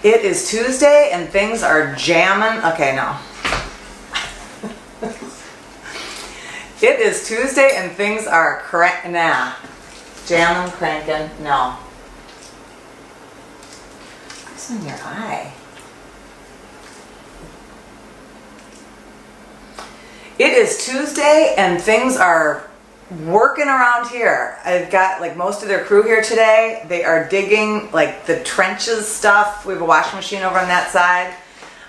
It is Tuesday and things are jamming. Okay, no. It is Tuesday and things are jamming, cranking, no. What's in your eye? It is Tuesday and things are working around here. I've got like most of their crew here today. They are digging like the trenches stuff. We have a washing machine over on that side.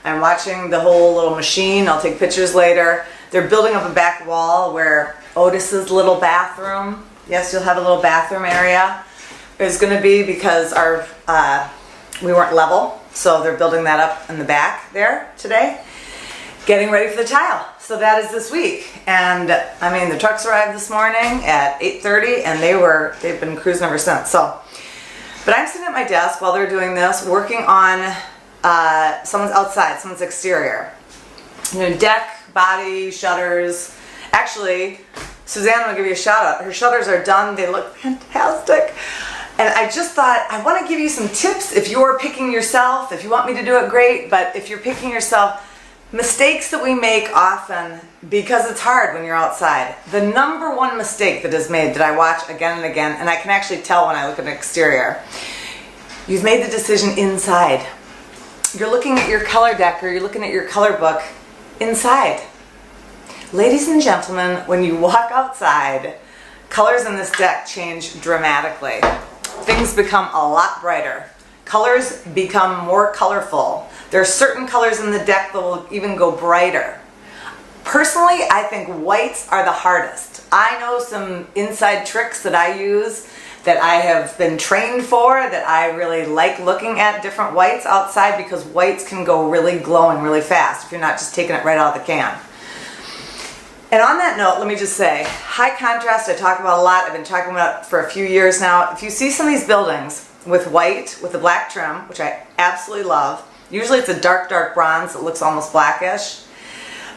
I'm watching the whole little machine. I'll take pictures later. They're building up a back wall where Otis's little bathroom, yes, you'll have a little bathroom area, is going to be because our we weren't level. So they're building that up in the back there today. Getting ready for the tile. So that is this week. And I mean, the trucks arrived this morning at 8:30 and they've been cruising ever since. So, but I'm sitting at my desk while they're doing this, working on someone's outside, someone's exterior. You know, deck, body, shutters. Actually, Suzanne will give you a shout out. Her shutters are done. They look fantastic. And I just thought, I want to give you some tips if you're picking yourself, if you want me to do it, great. But if you're picking yourself, mistakes that we make often, because it's hard when you're outside. The number one mistake that is made that I watch again and again, and I can actually tell when I look at an exterior, you've made the decision inside. You're looking at your color deck or you're looking at your color book inside. Ladies and gentlemen, when you walk outside, colors in this deck change dramatically. Things become a lot brighter. Colors become more colorful. There are certain colors in the deck that will even go brighter. Personally, I think whites are the hardest. I know some inside tricks that I use that I have been trained for, that I really like looking at different whites outside because whites can go really glowing really fast if you're not just taking it right out of the can. And on that note, let me just say, high contrast I talk about a lot. I've been talking about it for a few years now. If you see some of these buildings with white, with the black trim, which I absolutely love, usually it's a dark, dark bronze that looks almost blackish.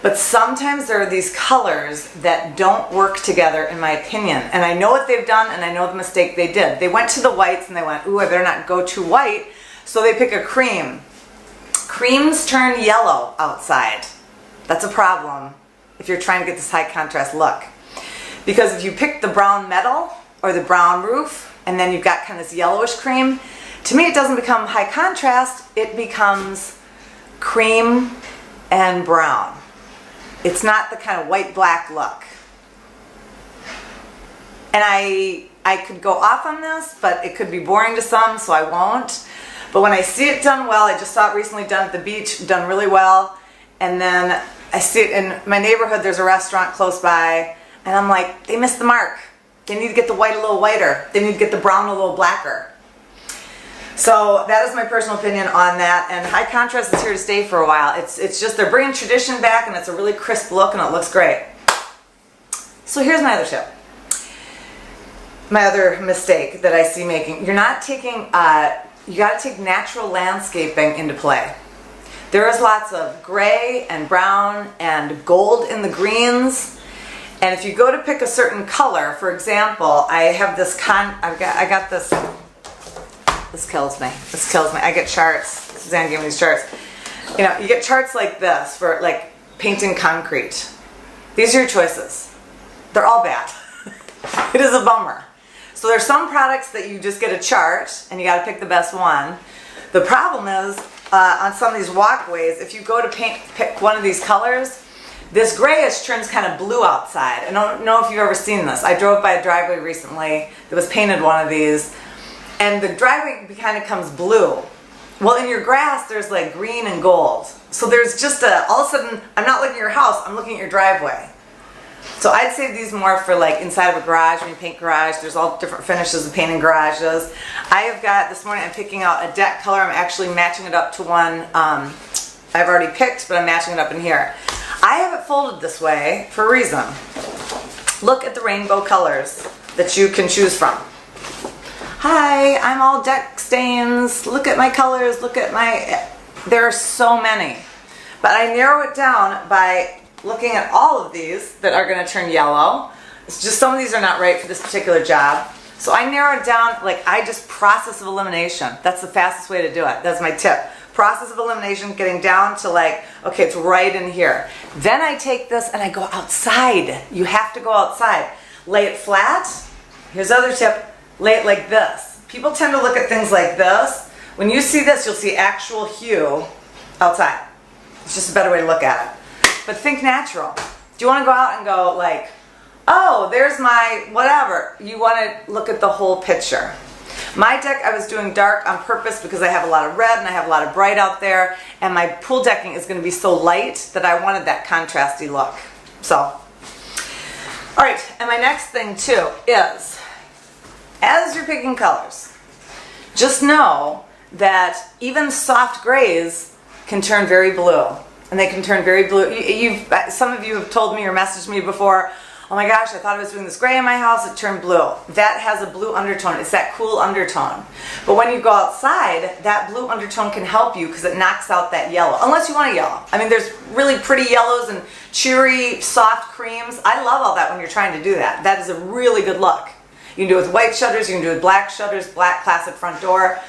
But sometimes there are these colors that don't work together, in my opinion. And I know what they've done, and I know the mistake they did. They went to the whites and they went, ooh, I better not go too white. So they pick a cream. Creams turn yellow outside. That's a problem if you're trying to get this high contrast look. Because if you pick the brown metal or the brown roof, and then you've got kind of this yellowish cream, to me it doesn't become high contrast, it becomes cream and brown. It's not the kind of white-black look. And I could go off on this, but it could be boring to some, so I won't. But when I see it done well, I just saw it recently done at the beach, done really well, and then I see it in my neighborhood, there's a restaurant close by, and I'm like, they missed the mark. They need to get the white a little whiter. They need to get the brown a little blacker. So that is my personal opinion on that, and high contrast is here to stay for a while. It's just they're bringing tradition back, and it's a really crisp look, and it looks great. So here's my other tip. My other mistake that I see making. You're not taking, you got to take natural landscaping into play. There is lots of gray and brown and gold in the greens. And if you go to pick a certain color, for example, I have this I got this. This kills me. This kills me. I get charts. Suzanne gave me these charts. You know, you get charts like this for like painting concrete. These are your choices. They're all bad. It is a bummer. So there's some products that you just get a chart and you got to pick the best one. The problem is on some of these walkways, if you go to pick one of these colors, this grayish turns kind of blue outside. I don't know if you've ever seen this. I drove by a driveway recently that was painted one of these, and the driveway kind of comes blue. Well, in your grass, there's like green and gold. So there's just all of a sudden, I'm not looking at your house, I'm looking at your driveway. So I'd save these more for like inside of a garage, when you paint garage. There's all different finishes of painting garages. I have got, this morning I'm picking out a deck color. I'm actually matching it up to one I've already picked, but I'm matching it up in here. I have it folded this way for a reason. Look at the rainbow colors that you can choose from. Hi, I'm all deck stains. Look at my colors. Look at my, there are so many. But I narrow it down by looking at all of these that are going to turn yellow. It's just some of these are not right for this particular job. So I narrow it down, like I just process of elimination. That's the fastest way to do it. That's my tip. Process of elimination, getting down to like, okay, it's right in here. Then I take this and I go outside. You have to go outside. Lay it flat. Here's the other tip. Lay it like this. People tend to look at things like this. When you see this, you'll see actual hue outside. It's just a better way to look at it. But think natural. Do you want to go out and go like, oh, there's my whatever. You want to look at the whole picture. My deck, I was doing dark on purpose because I have a lot of red and I have a lot of bright out there, and my pool decking is going to be so light that I wanted that contrasty look. So, all right, and my next thing too is, as you're picking colors, just know that even soft grays can turn very blue, and they can turn very blue. Some of you have told me or messaged me before, oh my gosh, I thought I was doing this gray in my house, it turned blue. That has a blue undertone. It's that cool undertone. But when you go outside, that blue undertone can help you because it knocks out that yellow. Unless you want a yellow. I mean, there's really pretty yellows and cheery, soft creams. I love all that when you're trying to do that. That is a really good look. You can do it with white shutters, you can do it with black shutters, black classic front door.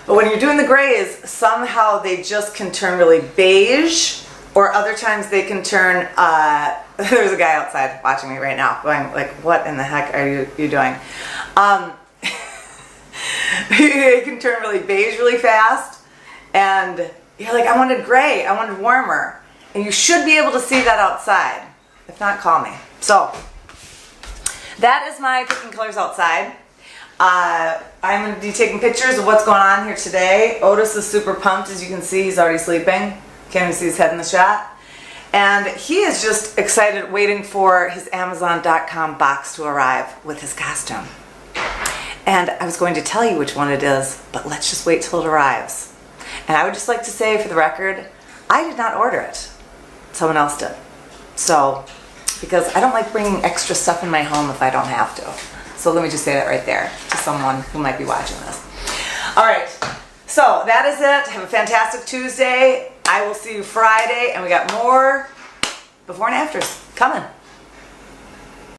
But when you're doing the grays, somehow they just can turn really beige, or other times they can turn, there's a guy outside watching me right now going like, what in the heck are you doing? They can turn really beige really fast, and you're like, I wanted gray, I wanted warmer. And you should be able to see that outside. If not, call me. So, that is my picking colors outside. I'm going to be taking pictures of what's going on here today. Otis is super pumped, as you can see, he's already sleeping. Can't even see his head in the shot. And he is just excited, waiting for his Amazon.com box to arrive with his costume. And I was going to tell you which one it is, but let's just wait till it arrives. And I would just like to say, for the record, I did not order it. Someone else did. So, because I don't like bringing extra stuff in my home if I don't have to. So let me just say that right there to someone who might be watching this. All right. So that is it. Have a fantastic Tuesday. I will see you Friday, and we got more before and afters coming.